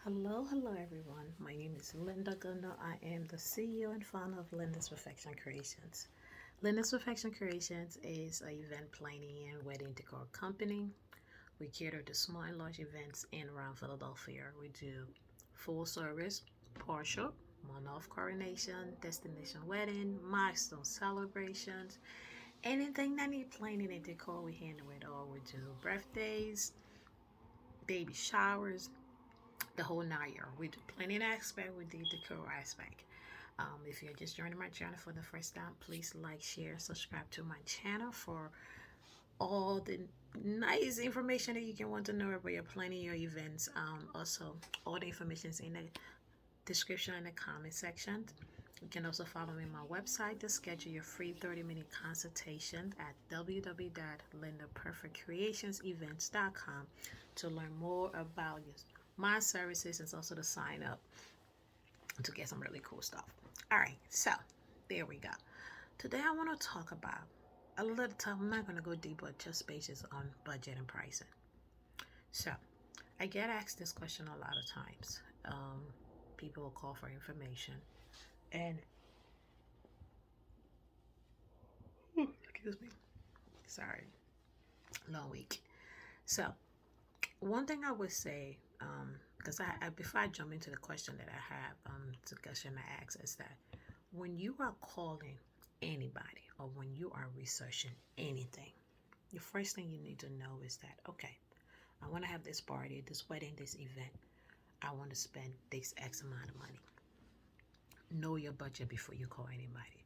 Hello everyone. My name is Linda Gunda. I am the CEO and founder of Linda's Perfection Creations. Linda's Perfection Creations is an event planning and wedding decor company. We cater to small and large events in around Philadelphia. We do full service, partial, one-off coronation, destination wedding, milestone celebrations, anything that need planning and decor, we handle it all. We do birthdays, baby showers, the whole 9 year. We do planning aspect, we do decor aspect. If you're just joining my channel for the first time, please like, share, subscribe to my channel for all the nice information that you can want to know about your planning your events. Also, all the information is in the description and the comment section. You can also follow me on my website to schedule your free 30-minute consultation at www.lyndaperfect.creationsevents.com to learn more about my services and also to sign up to get some really cool stuff. All right, so there we go. Today I want to talk about a little time. I'm not going to go deep, but just spaces on budget and pricing. So I get asked this question a lot of times. People will call for information, and excuse me, sorry, long week. So one thing I would say, because I before I jump into the question that I have, discussion I ask is that when you are calling anybody or when you are researching anything, the first thing you need to know is that okay, I want to have this party, this wedding, this event. I want to spend this X amount of money. Know your budget before you call anybody.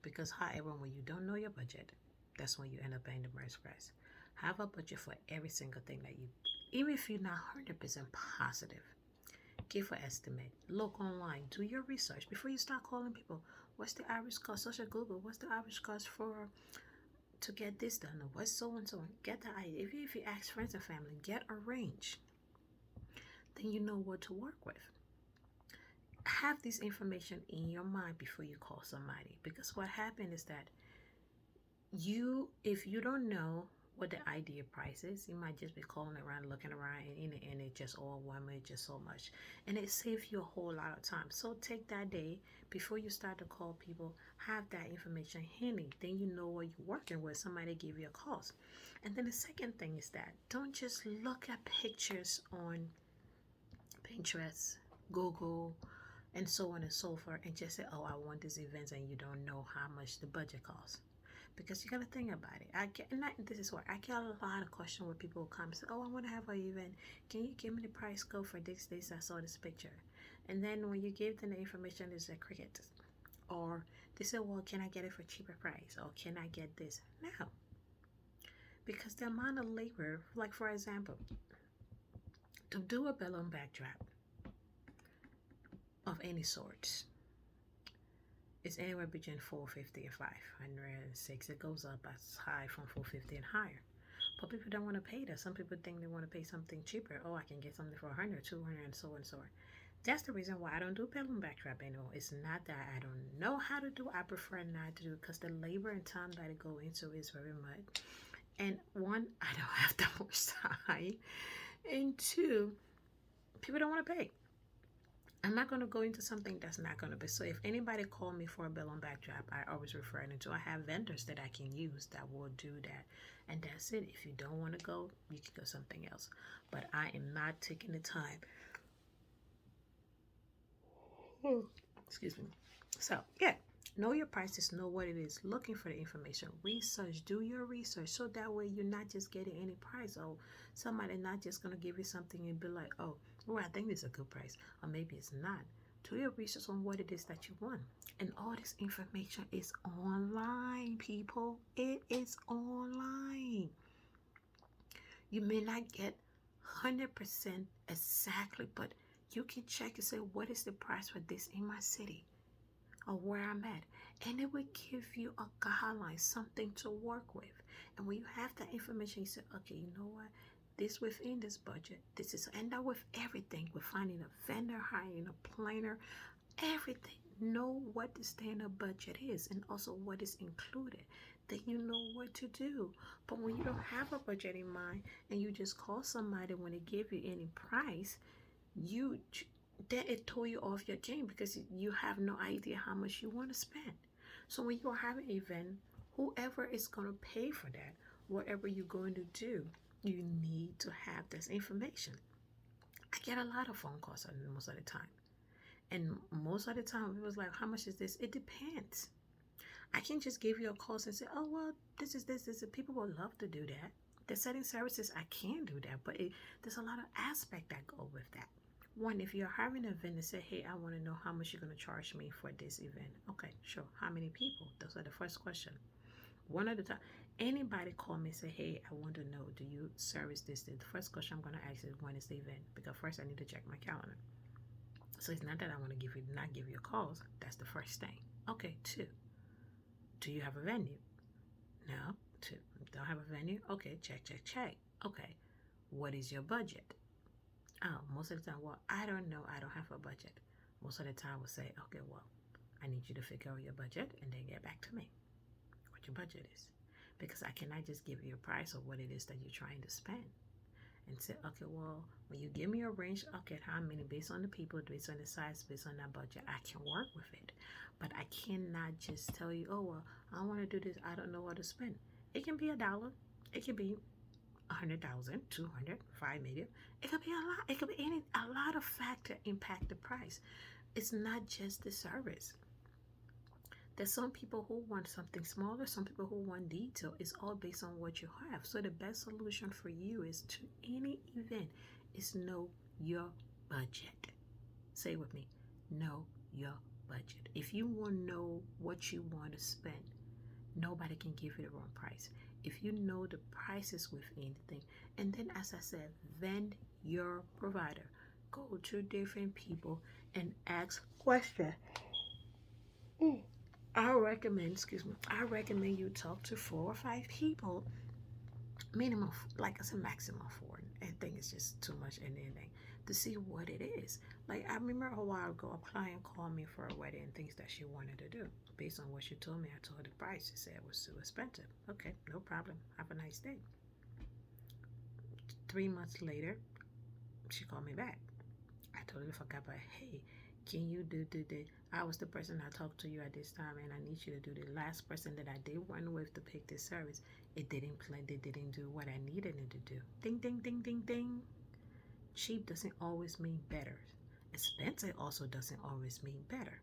Because, however, when you don't know your budget, that's when you end up paying the most price. Have a budget for every single thing that you, even if you're not 100% positive, give an estimate. Look online, do your research before you start calling people. What's the average cost? Search at Google. What's the average cost for to get this done? Or what's so and so? Get the idea. If you ask friends and family, get a range. Then you know what to work with. Have this information in your mind before you call somebody, because what happened is that if you don't know what the idea price is, you might just be calling around, looking around, and it just all one way, just so much, and it saves you a whole lot of time. So take that day before you start to call people, have that information handy, then you know what you're working with. Somebody give you a cost. And then the second thing is that don't just look at pictures on Pinterest, Google, and so on and so forth, and just say, oh, I want this event, and you don't know how much the budget costs. Because you gotta think about it. This is where I get a lot of questions where people come and say, oh, I want to have an event. Can you give me the price code for this? I saw this picture. And then when you give them the information, it's a cricket. Or they say, well, can I get it for cheaper price? Or can I get this? No. Because the amount of labor, like for example, to do a balloon backdrop of any sort, it's anywhere between 450 and 506. It goes up as high from 450 and higher. But people don't want to pay that. Some people think they want to pay something cheaper. Oh, I can get something for 100, 200, and so on and so on. That's the reason why I don't do balloon backdrop anymore. It's not that I don't know how to do. I prefer not to do, because the labor and time that I go into is very much. And one, I don't have that much time. And two, people don't want to pay. I'm not going to go into something that's not going to be. So if anybody call me for a balloon backdrop, I always refer them to. I have vendors that I can use that will do that. And that's it. If you don't want to go, you can go something else. But I am not taking the time. Excuse me. So, yeah. Know your prices, know what it is, looking for the information, research, do your research, so that way you're not just getting any price. Oh, somebody not just going to give you something and be like, oh, well, I think this is a good price, or maybe it's not. Do your research on what it is that you want. And all this information is online, people. It is online. You may not get 100% exactly, but you can check and say, what is the price for this in my city or where I'm at? And it will give you a guideline, something to work with. And when you have that information, you say, okay, you know what? This within this budget, this is, and that with everything, with finding a vendor, hiring a planner, everything. Know what the standard budget is and also what is included. Then you know what to do. But when you don't have a budget in mind and you just call somebody when they give you any price, you then it throw you off your game because you have no idea how much you want to spend. So when you are having an event, whoever is going to pay for that, whatever you're going to do, you need to have this information. I get a lot of phone calls most of the time. And most of the time, it was like, how much is this? It depends. I can just give you a call and say, oh, well, this is this. People will love to do that. The setting services, I can do that. But there's a lot of aspect that go with that. One, if you're having an event and say, hey, I want to know how much you're going to charge me for this event. Okay, sure. How many people? Those are the first question. One at a time. Anybody call me and say, hey, I want to know, do you service this? The first question I'm going to ask is, when is the event? Because first I need to check my calendar. So it's not that I want to not give you calls. That's the first thing. Okay, two. Do you have a venue? No. Two. Don't have a venue? Okay, check. Okay. What is your budget? Oh, most of the time, well, I don't know. I don't have a budget. Most of the time, we'll say, okay, well, I need you to figure out your budget and then get back to me what your budget is. Because I cannot just give you a price of what it is that you're trying to spend. And say, okay, well, when you give me a range, okay, how many, based on the people, based on the size, based on that budget, I can work with it. But I cannot just tell you, oh, well, I want to do this. I don't know what to spend. It can be $1. It can be 100,000, 200, 5 million. It could be a lot. It could be a lot of factors impact the price. It's not just the service. There's some people who want something smaller, some people who want detail. It's all based on what you have. So the best solution for you is to any event is know your budget. Say with me, know your budget. If you want to know what you want to spend, nobody can give you the wrong price. If you know the prices with anything, and then as I said, vend your provider. Go to different people and ask questions. I recommend you talk to 4 or 5 people, minimum, like I said, maximum 4. I think it's just too much in anything to see what it is. Like I remember a while ago, a client called me for a wedding and things that she wanted to do. Based on what she told me, I told her the price. She said it was too expensive. Okay, no problem. Have a nice day. 3 months later, she called me back. I totally forgot, but hey, can you do the I was the person I talked to you at this time, and I need you to do the last person that I did one with to pick this service. It didn't play, they didn't do what I needed it to do. Ding, ding, ding, ding, ding. Cheap doesn't always mean better. Expensive also doesn't always mean better.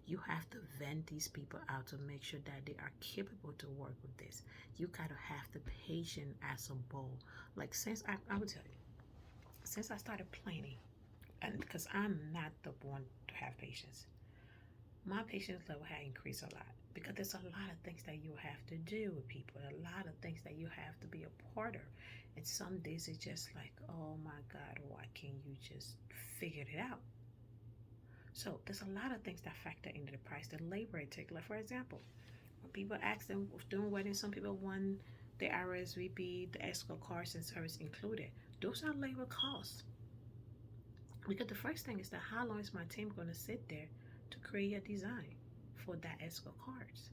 You have to vent these people out to make sure that they are capable to work with this. You gotta have the patience as a bowl. Like since I would tell you, since I started planning, and because I'm not the one to have patience, my patience level had increased a lot because there's a lot of things that you have to do with people, a lot of things that you have to be a part of. And some days it's just like, oh my God, why can't you just figure it out? So there's a lot of things that factor into the price. The labor it takes, like for example, when people ask them doing weddings, some people want the RSVP, the escort cards and service included. Those are labor costs. Because the first thing is that how long is my team going to sit there to create a design for that escort cards?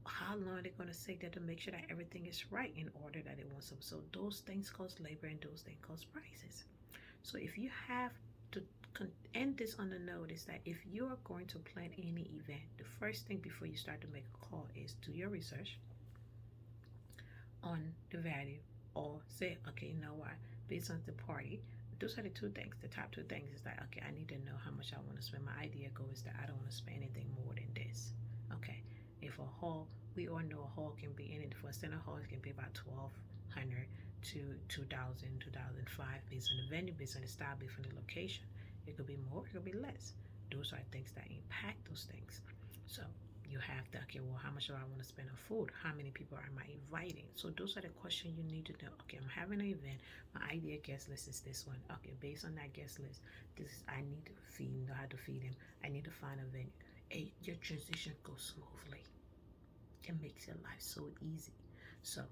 How long are they going to sit there to make sure that everything is right in order that it wants to? So those things cost labor and those things cost prices. So if you have to end this on the note is that if you are going to plan any event, the first thing before you start to make a call is do your research on the value, or say, okay, you know what, based on the party, those are the 2 things. The top 2 things is that, okay, I need to know how much I want to spend. My idea goal is that I don't want to spend anything more than this. Okay, if a hall, we all know a hall can be in it. For a center hall, it can be about 1,200 to 2,000, 2,005 based on the venue, based on the style, based on the location. It could be more, it could be less. Those are things that impact those things. So you have to, okay, well, how much do I want to spend on food? How many people am I inviting? So those are the questions you need to know. Okay, I'm having an event. My ideal guest list is this one. Okay, based on that guest list, this is, I need to know how to feed them. I need to find a venue. Hey, your transition goes smoothly. It makes your life so easy. So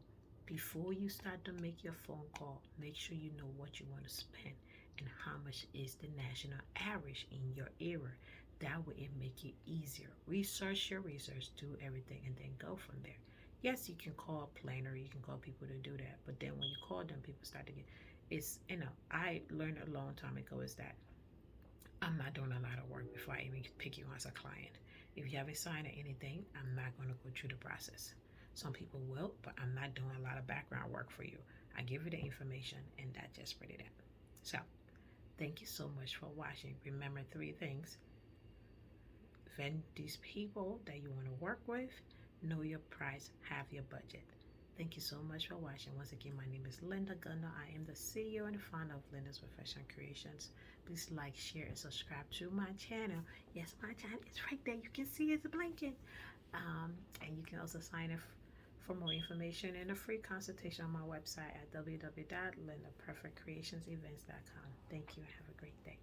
before you start to make your phone call, make sure you know what you want to spend and how much is the national average in your area. That way it make it easier. Research your research, do everything, and then go from there. Yes, you can call a planner, you can call people to do that, but then when you call them, people start to get, It's, I learned a long time ago is that I'm not doing a lot of work before I even pick you as a client. If you haven't signed or anything, I'm not going to go through the process. Some people will, but I'm not doing a lot of background work for you. I give you the information, and that just spread it out. So, thank you so much for watching. Remember 3 things: vet these people that you want to work with, know your price, have your budget. Thank you so much for watching. Once again, my name is Linda Gunner. I am the CEO and founder of Linda's Professional Creations. Please like, share, and subscribe to my channel. Yes, my channel is right there. You can see it's blinking. And you can also sign up for more information and a free consultation on my website at www.lyndaperfect.creationsevents.com. Thank you and have a great day.